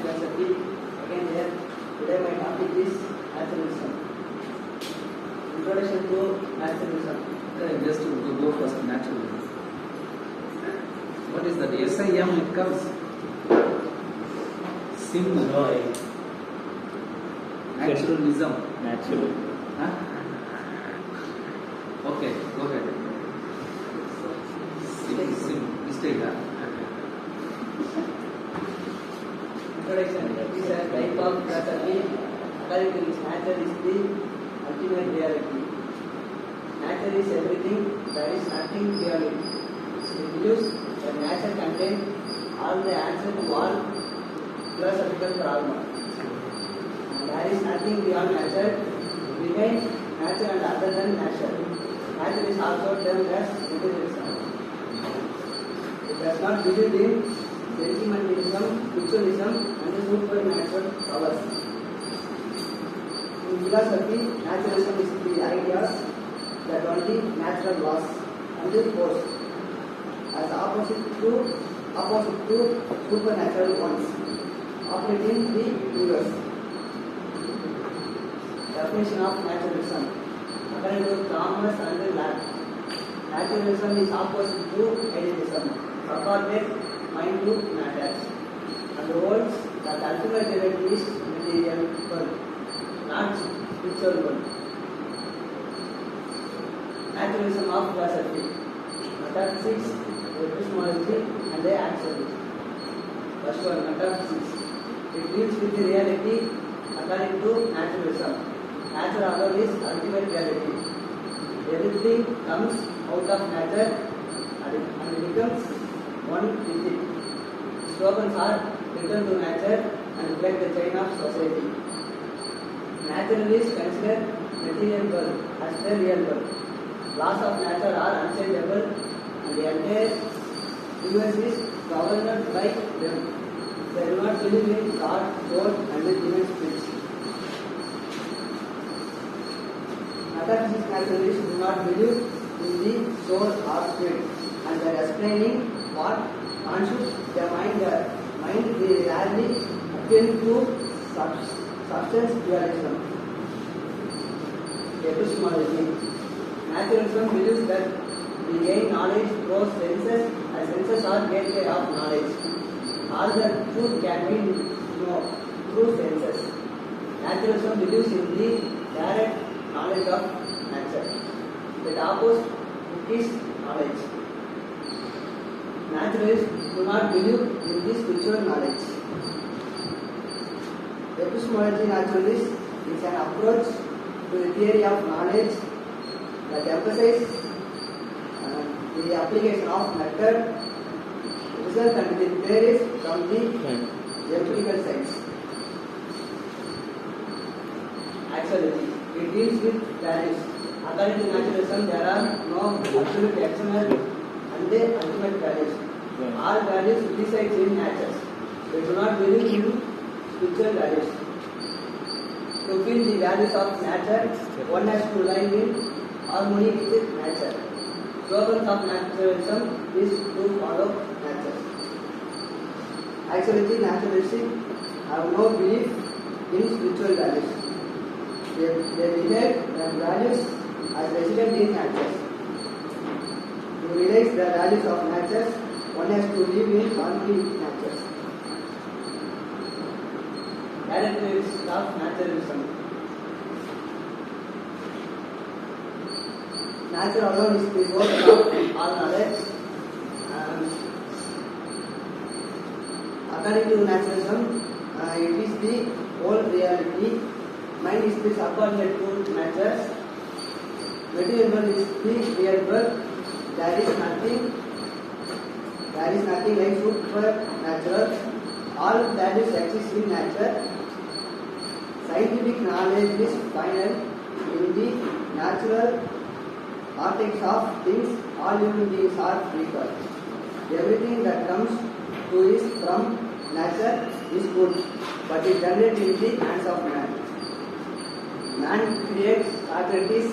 philosophy. Again here, today my topic is naturalism. Introduction to naturalism. Just to go first, naturalism. What is that? SIM, it comes. Sim. Naturalism. Natural. Huh? Okay, go ahead. Sim. Mistake, huh? Introduction. This is a type of philosophy according to which nature is the ultimate reality. Nature is everything, there is nothing beyond it. It believes that nature contains all the answers to all philosophical problems. And there is nothing beyond nature, behind nature and other than nature. Nature is also termed as materialism. It does not believe in sentimentalism, spiritualism, and the supernatural powers. In philosophy, naturalism is the ideas that only natural laws and the force as opposite to supernatural ones operating the universe. Definition of naturalism. According to Thomas and Locke, naturalism is opposite to idealism, subordinate mind to matter, and holds that ultimate reality is material world, not spiritual world. Naturalism of philosophy, metaphysics, epistemology, and the axioms. First one, metaphysics. It deals with the reality according to naturalism. Nature alone is ultimate reality. Everything comes out of nature and becomes one with it. Slogans are return to nature and break the chain of society. Naturalists consider material world as the real world. Laws of nature are unchangeable and the entire universe is governed by them. They do not believe in God, soul, and the human spirit. Metaphysics naturalists do not believe in the soul or spirit, and they are explaining what constitutes their mind. They rarely appeal to substance dualism. Epistemology. Naturalism believes that we gain knowledge through senses, as senses are gateway of knowledge. All the truth can be known through senses. Naturalism believes in the direct knowledge of nature. The opposite is knowledge. Naturalists do not believe in the spiritual knowledge. Epistemology naturalist is an approach to the theory of knowledge that emphasizes the application of method, result, and the theories from the empirical science. Axiology. It deals with values. According to naturalism, there are no absolute external and the ultimate values. All values reside in nature. They do not believe in spiritual values. To feel the values of nature, one has to live in harmony with nature. Slogans of naturalism is to follow nature. Actually, naturalists have no belief in spiritual values. They behave their values as resident in nature. To realize the values of nature, one has to live in harmony with nature. Characteristics of naturalism. Nature alone is the source of all knowledge. According to naturalism, it is the whole reality. Mind is the subordinate to nature. Material world is the real world. There is nothing like supernatural. All values exist in nature. Scientific knowledge is final. In the natural articles of things, all human beings are equal. Everything that comes to us from nature is good, but it generates in the hands of man. Man creates activities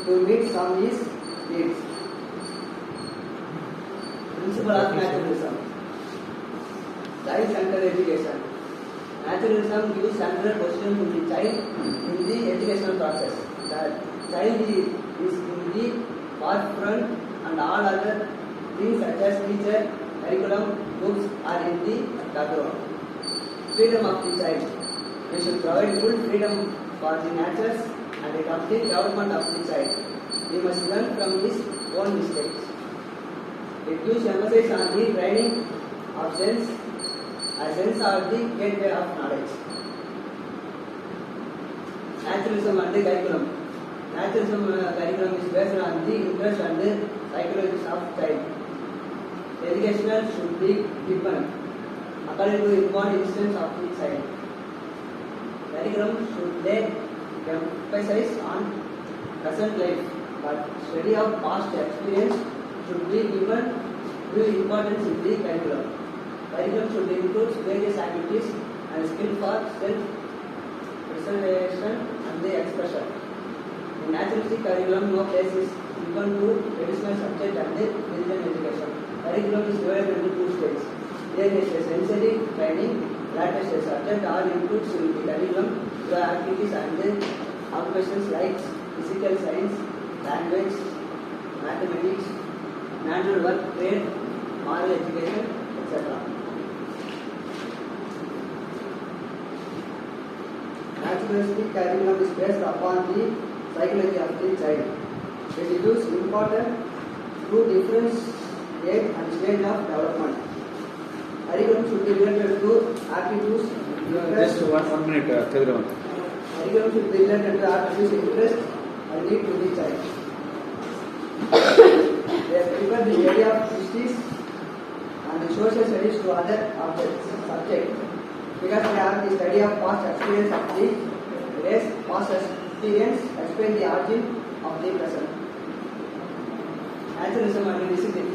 to meet some of his needs. Principle of naturalism. Child-centered education. Naturalism gives central position to the child in the educational process. The child is in the forefront and all other things such as teacher, curriculum, books are in the background. Freedom of the child. We should provide full freedom for the natures and the complete development of the child. We must learn from his own mistakes. It gives emphasis on the training of sense. A sense are the gateway of knowledge. Naturalism and the curriculum. Naturalism curriculum is based on the interest and the psychology of child. Educational should be deepened according to inborn instance of the child. Curriculum should lay emphasis on present life, but study of past experience should be given due importance in the curriculum. Curriculum should include various activities and skill for self-preservation and the expression. In naturalistic curriculum, no place is given to traditional subject and the religion education. Curriculum is divided into two stages. There is a sensory training, that is a subject all includes in the curriculum the activities and the occupations like physical science, language, mathematics, manual work, trade, moral education, etc. Naturalistic curriculum is based upon the psychology of the child. It gives importance to different age and stage of development. Curriculum should be related to aptitudes, Just one minute, Chadravan. curriculum should be related to aptitudes, interest, and need to the child. They prefer the area of histories and the social studies to other subjects because they have the study of past experience of the race, past experience, explain the origin of the present. Naturalism and discipline.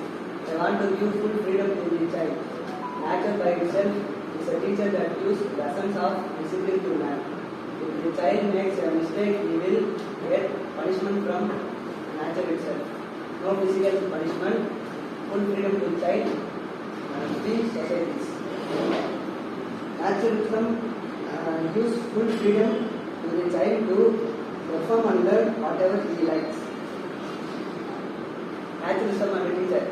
They want to give full freedom to the child. Nature by itself is a teacher that gives lessons of discipline to man. If the child makes a mistake, he will get punishment from nature itself. No physical punishment, full freedom to the child and the societies. Naturalism gives full freedom to the child to perform and learn whatever he likes. Naturalism and teacher.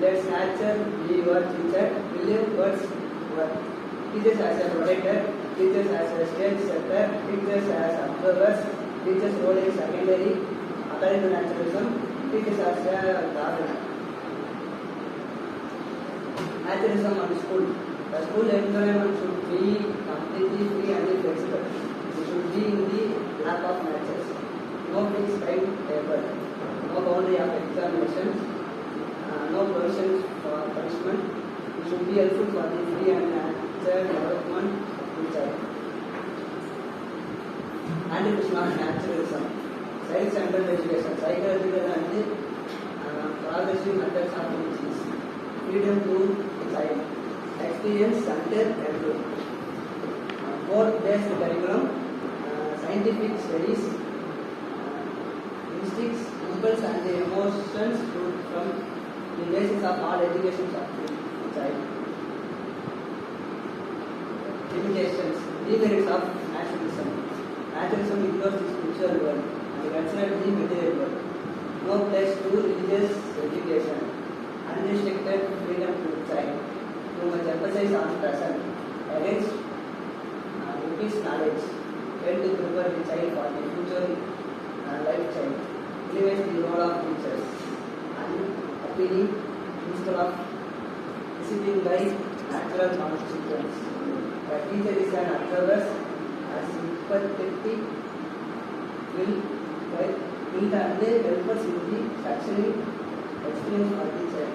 Let nature be your teacher. Believe God's word. Teachers as a protector, teachers as a stage setter, teachers as observers, teachers' role is secondary. According to naturalism, teachers as a gardener. Naturalism and school. The school environment should be completely free and flexible. It should be in the lap of nature. No fixed timetable, no boundary of examinations, no provisions for punishment. It should be helpful for the free and natural development of the child. Anti-Krishna and naturalism. Self-centered education, psychological and progressive methods of teaching. Freedom to child. Experience centered curriculum. Board-based curriculum, scientific studies, instincts, impulse and the emotions from the basis of all education of the child. Limitations, demerits of naturalism. Naturalism ignores the spiritual world and considers the material world. No place to religious education. Unrestricted freedom to the child. Too much emphasis on present. Against increased knowledge. Fail to prepare the child for the future life child. Elevates the role of teachers. Appealing instead of discipline by natural constituents. The teacher is an observer, a sympathetic will and help us in the structuring experience for the child.